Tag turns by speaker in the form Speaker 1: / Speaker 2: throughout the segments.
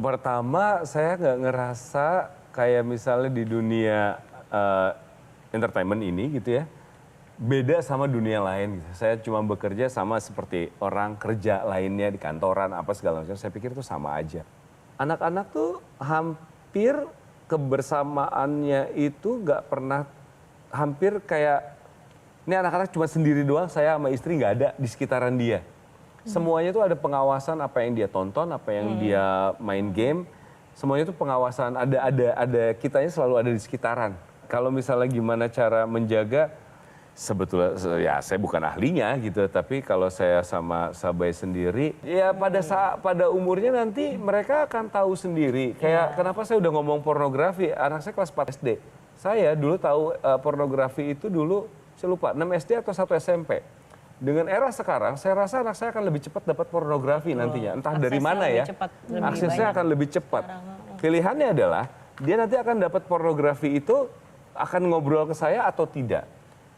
Speaker 1: Pertama, saya nggak ngerasa kayak misalnya di dunia entertainment ini gitu ya, beda sama dunia lain gitu. Saya cuma bekerja sama seperti orang kerja lainnya di kantoran apa segala macam. Saya pikir itu sama aja. Anak-anak tuh hampir kebersamaannya itu nggak pernah, hampir kayak ini anak-anak cuma sendiri doang, saya sama istri nggak ada di sekitaran dia. Semuanya tuh ada pengawasan apa yang dia tonton, apa yang dia main game, semuanya tuh pengawasan, ada kitanya selalu ada di sekitaran. Kalau misalnya gimana cara menjaga, sebetulnya ya saya bukan ahlinya gitu, tapi kalau saya sama Sabai sendiri, ya pada umurnya nanti mereka akan tahu sendiri. Kayak kenapa saya udah ngomong pornografi, anak saya kelas 4 SD. Saya dulu tahu pornografi itu dulu, saya lupa 6 SD atau 1 SMP. Dengan era sekarang, saya rasa anak saya akan lebih cepat dapat pornografi nantinya. Entah dari mana ya, aksesnya akan lebih cepat. Pilihannya adalah, dia nanti akan dapat pornografi itu, akan ngobrol ke saya atau tidak.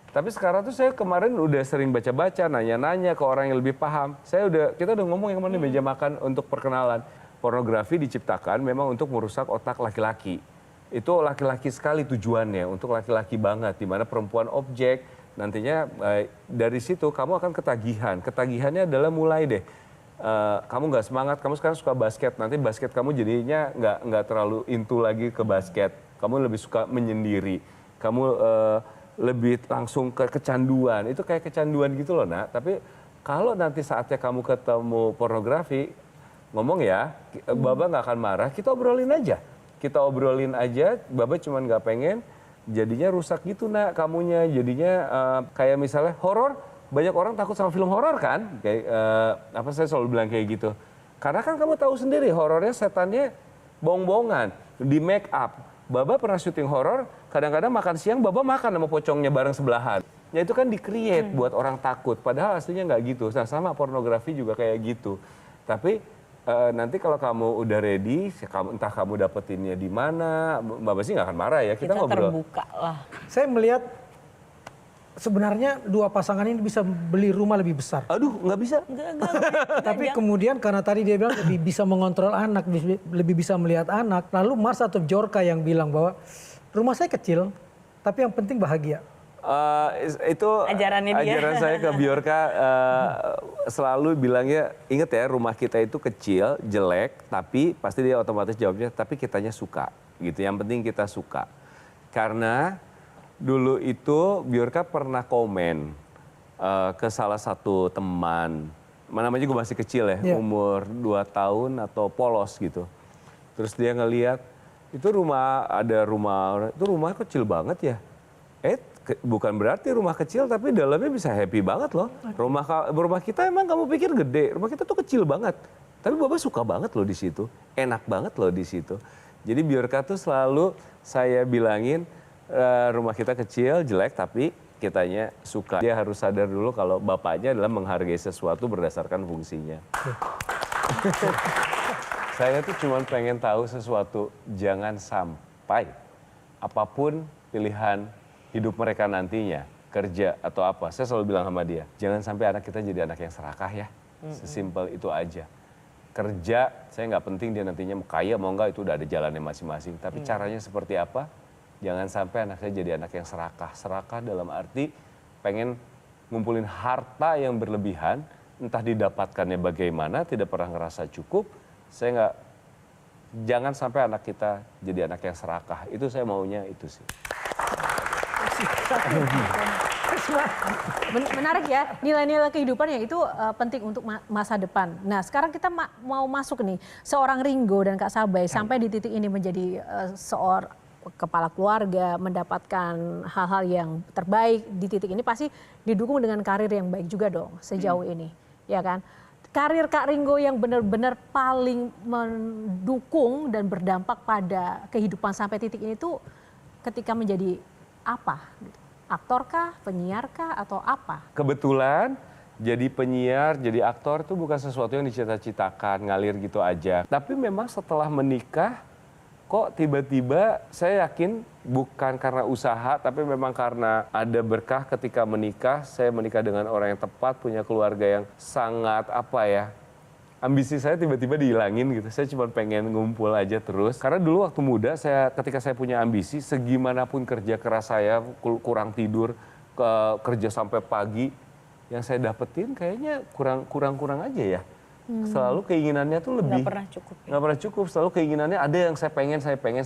Speaker 1: Tapi sekarang tuh saya kemarin udah sering baca-baca, nanya-nanya ke orang yang lebih paham. Kita udah ngomong yang kemarin di meja makan untuk perkenalan. Pornografi diciptakan memang untuk merusak otak laki-laki. Itu laki-laki sekali tujuannya, untuk laki-laki banget. Di mana perempuan objek, nantinya dari situ kamu akan ketagihan. Ketagihannya adalah mulai deh, kamu nggak semangat, kamu sekarang suka basket. Nanti basket kamu jadinya nggak terlalu into lagi ke basket. Kamu lebih suka menyendiri. Kamu lebih langsung ke kecanduan. Itu kayak kecanduan gitu loh, Nak. Tapi kalau nanti saatnya kamu ketemu pornografi, ngomong ya, Baba nggak akan marah, kita obrolin aja. Kita obrolin aja, Baba cuman nggak pengen jadinya rusak gitu, Nak, kamunya. Jadinya kayak misalnya horor, banyak orang takut sama film horor kan? Kayak apa, saya selalu bilang kayak gitu. Karena kan kamu tahu sendiri, horornya setannya bohong-bohongan, di make up. Baba pernah syuting horor, kadang-kadang makan siang Baba makan sama pocongnya bareng sebelahan. Ya itu kan di-create buat orang takut, padahal aslinya nggak gitu. Nah, sama pornografi juga kayak gitu. Tapi nanti kalau kamu udah ready, entah kamu dapetinnya di mana, Baba sih nggak akan marah ya, kita ngobrol.
Speaker 2: Terbuka lah.
Speaker 3: Saya melihat sebenarnya dua pasangan ini bisa beli rumah lebih besar.
Speaker 1: Aduh, nggak bisa.
Speaker 3: Tapi kemudian karena tadi dia bilang lebih bisa mengontrol anak, lebih bisa melihat anak. Lalu Mars atau Bjorka yang bilang bahwa rumah saya kecil, tapi yang penting bahagia.
Speaker 1: Itu
Speaker 2: Ajarannya dia.
Speaker 1: ajaran saya ke Bjorka, selalu bilangnya, inget ya, rumah kita itu kecil, jelek, tapi pasti dia otomatis jawabnya, tapi kitanya suka gitu. Yang penting kita suka. Karena dulu itu Bjorka pernah komen ke salah satu teman, namanya gue masih kecil ya, umur 2 tahun atau polos gitu. Terus dia ngeliat, itu ada rumah, itu rumah kecil banget ya. Bukan berarti rumah kecil tapi dalamnya bisa happy banget loh. Rumah kita emang kamu pikir gede, rumah kita tuh kecil banget. Tapi Baba suka banget loh di situ, enak banget loh di situ. Jadi Bjorka tuh selalu saya bilangin, rumah kita kecil, jelek, tapi kitanya suka. Dia harus sadar dulu kalau bapaknya adalah menghargai sesuatu berdasarkan fungsinya. Saya tuh cuma pengen tahu sesuatu, jangan sampai apapun pilihan hidup mereka nantinya, kerja atau apa, saya selalu bilang sama dia, jangan sampai anak kita jadi anak yang serakah ya. Sesimpel itu aja. Kerja, saya nggak penting dia nantinya kaya mau nggak, itu udah ada jalannya masing-masing. Tapi caranya seperti apa? Jangan sampai anak saya jadi anak yang serakah. Serakah dalam arti pengen ngumpulin harta yang berlebihan, entah didapatkannya bagaimana, tidak pernah ngerasa cukup. Jangan sampai anak kita jadi anak yang serakah. Itu saya maunya itu sih.
Speaker 4: Menarik ya, nilai-nilai kehidupan yang itu penting untuk masa depan. Nah, sekarang kita mau masuk nih, seorang Ringo dan Kak Sabai sampai di titik ini menjadi seorang kepala keluarga, mendapatkan hal-hal yang terbaik di titik ini pasti didukung dengan karir yang baik juga dong sejauh ini, ya kan? Karir Kak Ringo yang benar-benar paling mendukung dan berdampak pada kehidupan sampai titik ini tuh ketika menjadi apa? Aktorkah, penyiarkah, atau apa?
Speaker 1: Kebetulan jadi penyiar, jadi aktor itu bukan sesuatu yang dicita-citakan, ngalir gitu aja. Tapi memang setelah menikah, kok tiba-tiba saya yakin bukan karena usaha, tapi memang karena ada berkah ketika menikah. Saya menikah dengan orang yang tepat, punya keluarga yang sangat ambisi saya tiba-tiba dihilangin gitu. Saya cuma pengen ngumpul aja terus. Karena dulu waktu muda ketika saya punya ambisi, segimanapun kerja keras saya, kurang tidur, kerja sampai pagi, yang saya dapetin kayaknya kurang aja ya. Selalu keinginannya tuh lebih.
Speaker 2: Nggak pernah cukup.
Speaker 1: Nggak pernah cukup. Selalu keinginannya ada yang saya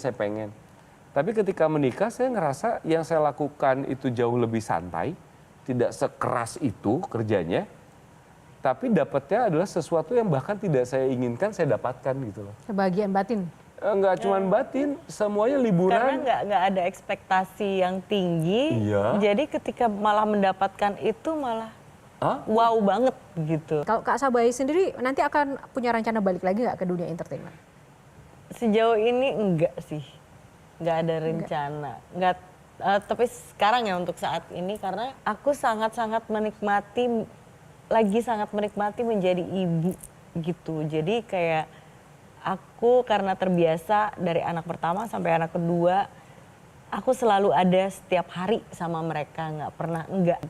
Speaker 1: pengen. Tapi ketika menikah saya ngerasa yang saya lakukan itu jauh lebih santai, tidak sekeras itu kerjanya. Tapi dapatnya adalah sesuatu yang bahkan tidak saya inginkan, saya dapatkan gitu loh.
Speaker 4: Kebahagiaan batin.
Speaker 1: Enggak cuma batin, semuanya liburan.
Speaker 2: Karena nggak ada ekspektasi yang tinggi,
Speaker 1: Iya.
Speaker 2: jadi ketika malah mendapatkan itu malah wow banget gitu.
Speaker 4: Kalau Kak Sabai sendiri nanti akan punya rencana balik lagi nggak ke dunia entertainment?
Speaker 2: Sejauh ini enggak sih, nggak ada rencana. Nggak, tapi sekarang ya untuk saat ini karena aku sangat-sangat menikmati menjadi ibu gitu. Jadi kayak aku karena terbiasa dari anak pertama sampai anak kedua, aku selalu ada setiap hari sama mereka, nggak pernah enggak.